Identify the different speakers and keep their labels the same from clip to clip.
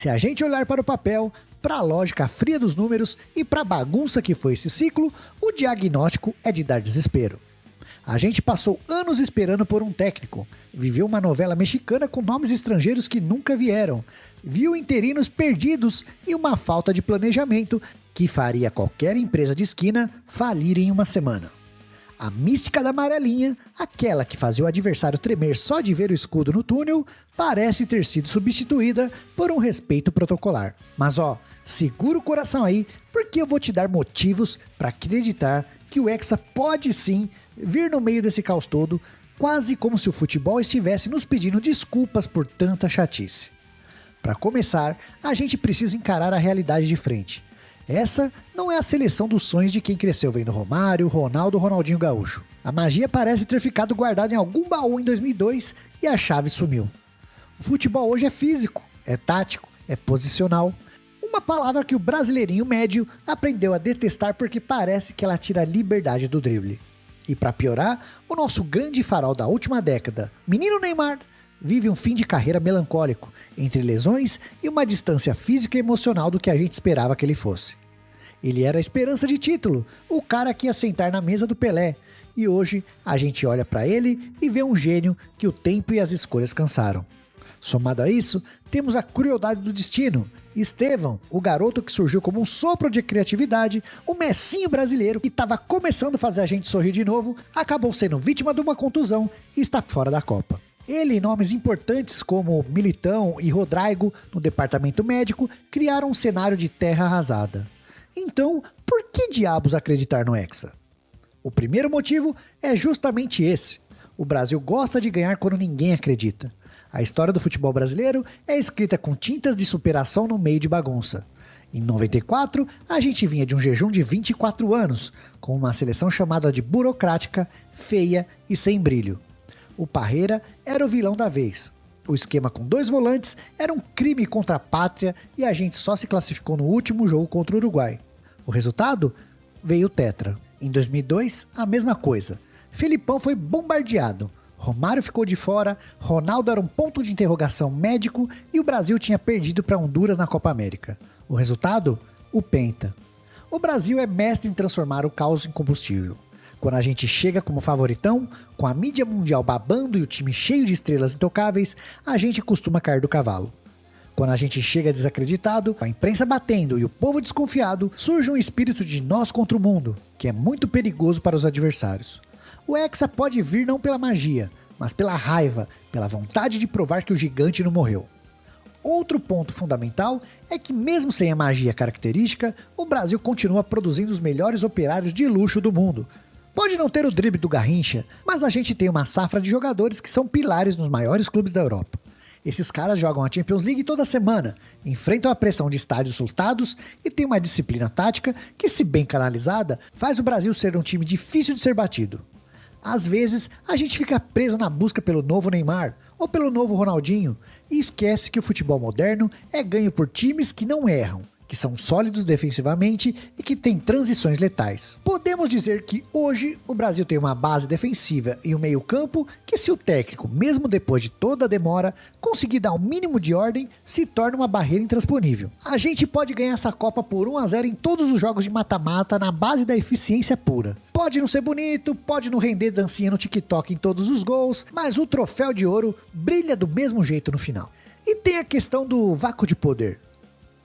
Speaker 1: Se a gente olhar para o papel, para a lógica fria dos números e para a bagunça que foi esse ciclo, o diagnóstico é de dar desespero. A gente passou anos esperando por um técnico, viveu uma novela mexicana com nomes estrangeiros que nunca vieram, viu interinos perdidos e uma falta de planejamento que faria qualquer empresa de esquina falir em uma semana. A mística da amarelinha, aquela que fazia o adversário tremer só de ver o escudo no túnel, parece ter sido substituída por um respeito protocolar. Mas segura o coração aí, porque eu vou te dar motivos para acreditar que o Hexa pode sim vir no meio desse caos todo, quase como se o futebol estivesse nos pedindo desculpas por tanta chatice. Para começar, a gente precisa encarar a realidade de frente. Essa não é a seleção dos sonhos de quem cresceu vendo Romário, Ronaldo, Ronaldinho Gaúcho. A magia parece ter ficado guardada em algum baú em 2002 e a chave sumiu. O futebol hoje é físico, é tático, é posicional. Uma palavra que o brasileirinho médio aprendeu a detestar porque parece que ela tira a liberdade do drible. E para piorar, o nosso grande farol da última década, menino Neymar, vive um fim de carreira melancólico, entre lesões e uma distância física e emocional do que a gente esperava que ele fosse. Ele era a esperança de título, o cara que ia sentar na mesa do Pelé, e hoje a gente olha para ele e vê um gênio que o tempo e as escolhas cansaram. Somado a isso, temos a crueldade do destino. Estevão, o garoto que surgiu como um sopro de criatividade, o Messinho brasileiro que estava começando a fazer a gente sorrir de novo, acabou sendo vítima de uma contusão e está fora da Copa. Ele e nomes importantes como Militão e Rodrigo no departamento médico criaram um cenário de terra arrasada. Então, por que diabos acreditar no Hexa? O primeiro motivo é justamente esse. O Brasil gosta de ganhar quando ninguém acredita. A história do futebol brasileiro é escrita com tintas de superação no meio de bagunça. Em 94, a gente vinha de um jejum de 24 anos, com uma seleção chamada de burocrática, feia e sem brilho. O Parreira era o vilão da vez. O esquema com 2 volantes era um crime contra a pátria e a gente só se classificou no último jogo contra o Uruguai. O resultado? Veio o Tetra. Em 2002, a mesma coisa. Felipão foi bombardeado. Romário ficou de fora, Ronaldo era um ponto de interrogação médico e o Brasil tinha perdido para Honduras na Copa América. O resultado? O Penta. O Brasil é mestre em transformar o caos em combustível. Quando a gente chega como favoritão, com a mídia mundial babando e o time cheio de estrelas intocáveis, a gente costuma cair do cavalo. Quando a gente chega desacreditado, com a imprensa batendo e o povo desconfiado, surge um espírito de nós contra o mundo, que é muito perigoso para os adversários. O Hexa pode vir não pela magia, mas pela raiva, pela vontade de provar que o gigante não morreu. Outro ponto fundamental é que mesmo sem a magia característica, o Brasil continua produzindo os melhores operários de luxo do mundo. Pode não ter o drible do Garrincha, mas a gente tem uma safra de jogadores que são pilares nos maiores clubes da Europa. Esses caras jogam a Champions League toda semana, enfrentam a pressão de estádios lotados e tem uma disciplina tática que, se bem canalizada, faz o Brasil ser um time difícil de ser batido. Às vezes, a gente fica preso na busca pelo novo Neymar ou pelo novo Ronaldinho e esquece que o futebol moderno é ganho por times que não erram, que são sólidos defensivamente e que têm transições letais. Podemos dizer que hoje o Brasil tem uma base defensiva e um meio-campo que, se o técnico, mesmo depois de toda a demora, conseguir dar um mínimo de ordem, se torna uma barreira intransponível. A gente pode ganhar essa Copa por 1-0 em todos os jogos de mata-mata na base da eficiência pura. Pode não ser bonito, pode não render dancinha no TikTok em todos os gols, mas o troféu de ouro brilha do mesmo jeito no final. E tem a questão do vácuo de poder.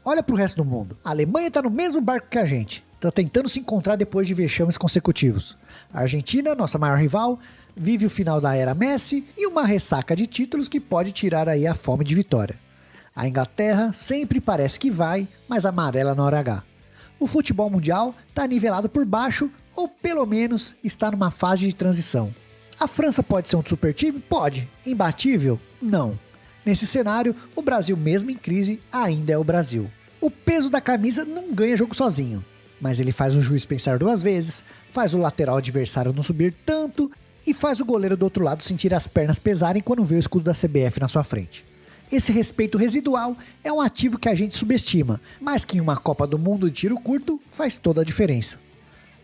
Speaker 1: Olha pro resto do mundo. A Alemanha tá no mesmo barco que a gente. Tá tentando se encontrar depois de vexames consecutivos. A Argentina, nossa maior rival, vive o final da era Messi e uma ressaca de títulos que pode tirar aí a fome de vitória. A Inglaterra sempre parece que vai, mas amarela na hora H. O futebol mundial tá nivelado por baixo ou pelo menos está numa fase de transição. A França pode ser um super time? Pode. Imbatível? Não. Nesse cenário, o Brasil, mesmo em crise, ainda é o Brasil. O peso da camisa não ganha jogo sozinho, mas ele faz o juiz pensar 2 vezes, faz o lateral adversário não subir tanto e faz o goleiro do outro lado sentir as pernas pesarem quando vê o escudo da CBF na sua frente. Esse respeito residual é um ativo que a gente subestima, mas que em uma Copa do Mundo de tiro curto faz toda a diferença.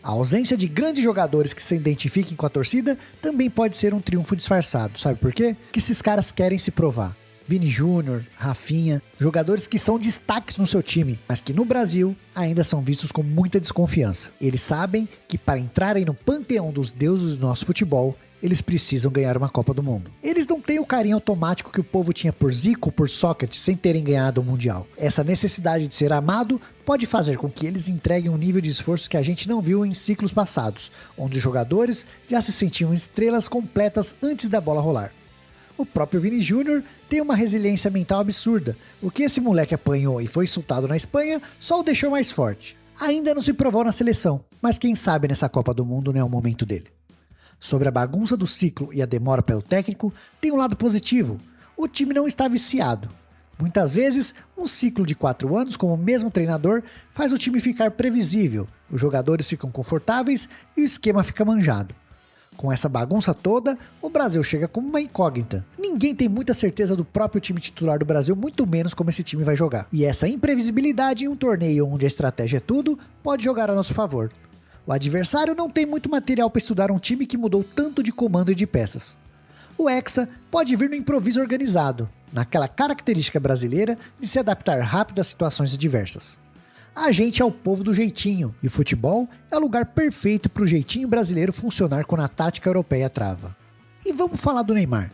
Speaker 1: A ausência de grandes jogadores que se identifiquem com a torcida também pode ser um triunfo disfarçado, sabe por quê? Que esses caras querem se provar. Vini Júnior, Rafinha, jogadores que são destaques no seu time, mas que no Brasil ainda são vistos com muita desconfiança. Eles sabem que para entrarem no panteão dos deuses do nosso futebol, eles precisam ganhar uma Copa do Mundo. Eles não têm o carinho automático que o povo tinha por Zico ou por Sócrates sem terem ganhado o Mundial. Essa necessidade de ser amado pode fazer com que eles entreguem um nível de esforço que a gente não viu em ciclos passados, onde os jogadores já se sentiam estrelas completas antes da bola rolar. O próprio Vini Júnior tem uma resiliência mental absurda. O que esse moleque apanhou e foi insultado na Espanha só o deixou mais forte. Ainda não se provou na seleção, mas quem sabe nessa Copa do Mundo não é o momento dele. Sobre a bagunça do ciclo e a demora pelo técnico, tem um lado positivo. O time não está viciado. Muitas vezes, um ciclo de 4 anos com o mesmo treinador faz o time ficar previsível, os jogadores ficam confortáveis e o esquema fica manjado. Com essa bagunça toda, o Brasil chega como uma incógnita. Ninguém tem muita certeza do próprio time titular do Brasil, muito menos como esse time vai jogar. E essa imprevisibilidade em um torneio onde a estratégia é tudo, pode jogar a nosso favor. O adversário não tem muito material para estudar um time que mudou tanto de comando e de peças. O Hexa pode vir no improviso organizado, naquela característica brasileira de se adaptar rápido a situações adversas. A gente é o povo do jeitinho, e o futebol é o lugar perfeito para o jeitinho brasileiro funcionar quando a tática europeia trava. E vamos falar do Neymar.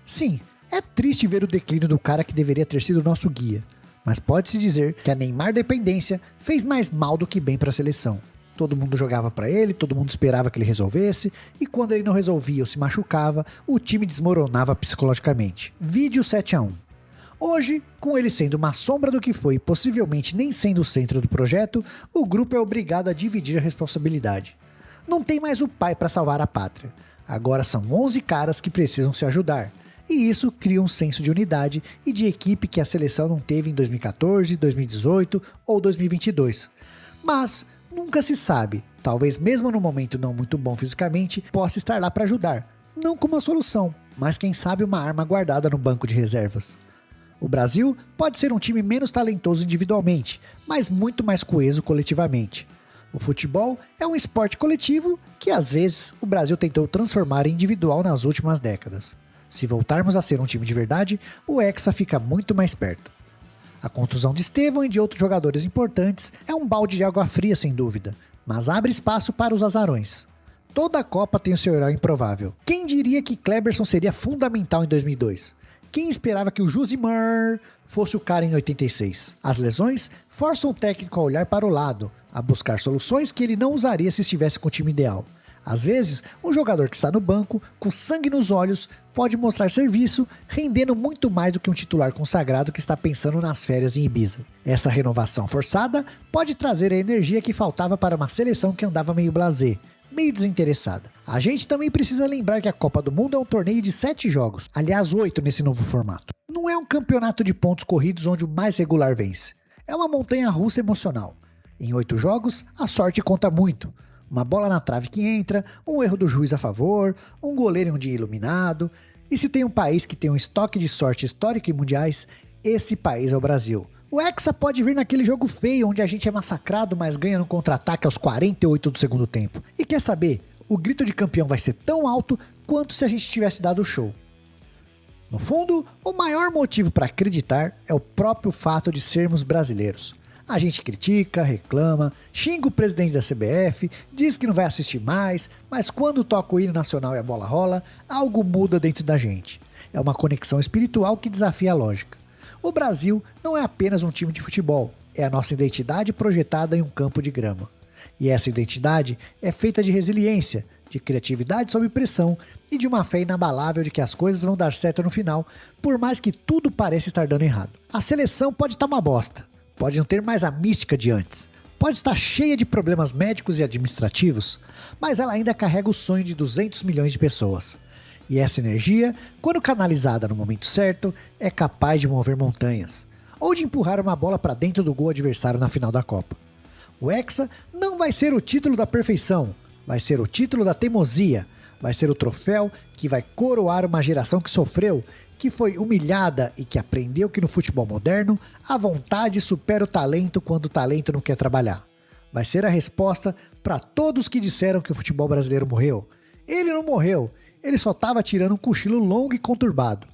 Speaker 1: Sim, é triste ver o declínio do cara que deveria ter sido nosso guia, mas pode-se dizer que a Neymar dependência fez mais mal do que bem para a seleção. Todo mundo jogava para ele, todo mundo esperava que ele resolvesse, e quando ele não resolvia ou se machucava, o time desmoronava psicologicamente. Vídeo 7-1. Hoje, com ele sendo uma sombra do que foi e possivelmente nem sendo o centro do projeto, o grupo é obrigado a dividir a responsabilidade. Não tem mais o pai para salvar a pátria. Agora são 11 caras que precisam se ajudar. E isso cria um senso de unidade e de equipe que a seleção não teve em 2014, 2018 ou 2022. Mas nunca se sabe, talvez mesmo no momento não muito bom fisicamente, possa estar lá para ajudar. Não como uma solução, mas quem sabe uma arma guardada no banco de reservas. O Brasil pode ser um time menos talentoso individualmente, mas muito mais coeso coletivamente. O futebol é um esporte coletivo que às vezes o Brasil tentou transformar em individual nas últimas décadas. Se voltarmos a ser um time de verdade, o Hexa fica muito mais perto. A contusão de Estevão e de outros jogadores importantes é um balde de água fria sem dúvida, mas abre espaço para os azarões. Toda a Copa tem o seu herói improvável. Quem diria que Kleberson seria fundamental em 2002? Quem esperava que o Josimar fosse o cara em 86? As lesões forçam o técnico a olhar para o lado, a buscar soluções que ele não usaria se estivesse com o time ideal. Às vezes, um jogador que está no banco, com sangue nos olhos, pode mostrar serviço, rendendo muito mais do que um titular consagrado que está pensando nas férias em Ibiza. Essa renovação forçada pode trazer a energia que faltava para uma seleção que andava meio blasé, meio desinteressada. A gente também precisa lembrar que a Copa do Mundo é um torneio de 7 jogos, aliás 8 nesse novo formato. Não é um campeonato de pontos corridos onde o mais regular vence. É uma montanha-russa emocional. Em 8 jogos, a sorte conta muito. Uma bola na trave que entra, um erro do juiz a favor, um goleiro em um dia iluminado. E se tem um país que tem um estoque de sorte histórica em mundiais, esse país é o Brasil. O Hexa pode vir naquele jogo feio onde a gente é massacrado, mas ganha no contra-ataque aos 48 do segundo tempo. E quer saber? O grito de campeão vai ser tão alto quanto se a gente tivesse dado o show. No fundo, o maior motivo para acreditar é o próprio fato de sermos brasileiros. A gente critica, reclama, xinga o presidente da CBF, diz que não vai assistir mais, mas quando toca o hino nacional e a bola rola, algo muda dentro da gente. É uma conexão espiritual que desafia a lógica. O Brasil não é apenas um time de futebol, é a nossa identidade projetada em um campo de grama. E essa identidade é feita de resiliência, de criatividade sob pressão e de uma fé inabalável de que as coisas vão dar certo no final, por mais que tudo pareça estar dando errado. A seleção pode estar uma bosta. Pode não ter mais a mística de antes, pode estar cheia de problemas médicos e administrativos, mas ela ainda carrega o sonho de 200 milhões de pessoas. E essa energia, quando canalizada no momento certo, é capaz de mover montanhas, ou de empurrar uma bola para dentro do gol adversário na final da Copa. O Hexa não vai ser o título da perfeição, vai ser o título da teimosia, vai ser o troféu que vai coroar uma geração que sofreu, que foi humilhada e que aprendeu que no futebol moderno a vontade supera o talento quando o talento não quer trabalhar. Vai ser a resposta para todos que disseram que o futebol brasileiro morreu. Ele não morreu, ele só estava tirando um cochilo longo e conturbado.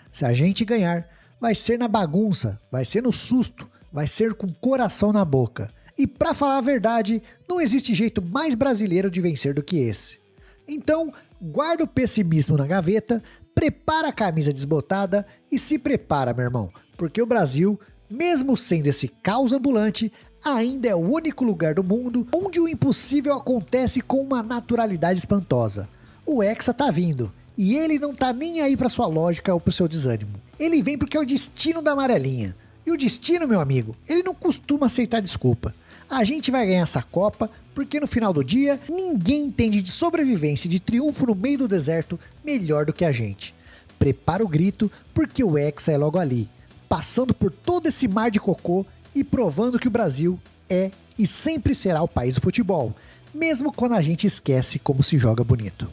Speaker 1: Se a gente ganhar, vai ser na bagunça, vai ser no susto, vai ser com o coração na boca. E pra falar a verdade, não existe jeito mais brasileiro de vencer do que esse. Então, guarda o pessimismo na gaveta, prepara a camisa desbotada e se prepara, meu irmão, porque o Brasil, mesmo sendo esse caos ambulante, ainda é o único lugar do mundo onde o impossível acontece com uma naturalidade espantosa. O Hexa tá vindo, e ele não tá nem aí pra sua lógica ou pro seu desânimo. Ele vem porque é o destino da amarelinha. E o destino, meu amigo, ele não costuma aceitar desculpa. A gente vai ganhar essa Copa porque no final do dia, ninguém entende de sobrevivência e de triunfo no meio do deserto melhor do que a gente. Prepara o grito porque o Hexa é logo ali, passando por todo esse mar de cocô e provando que o Brasil é e sempre será o país do futebol, mesmo quando a gente esquece como se joga bonito.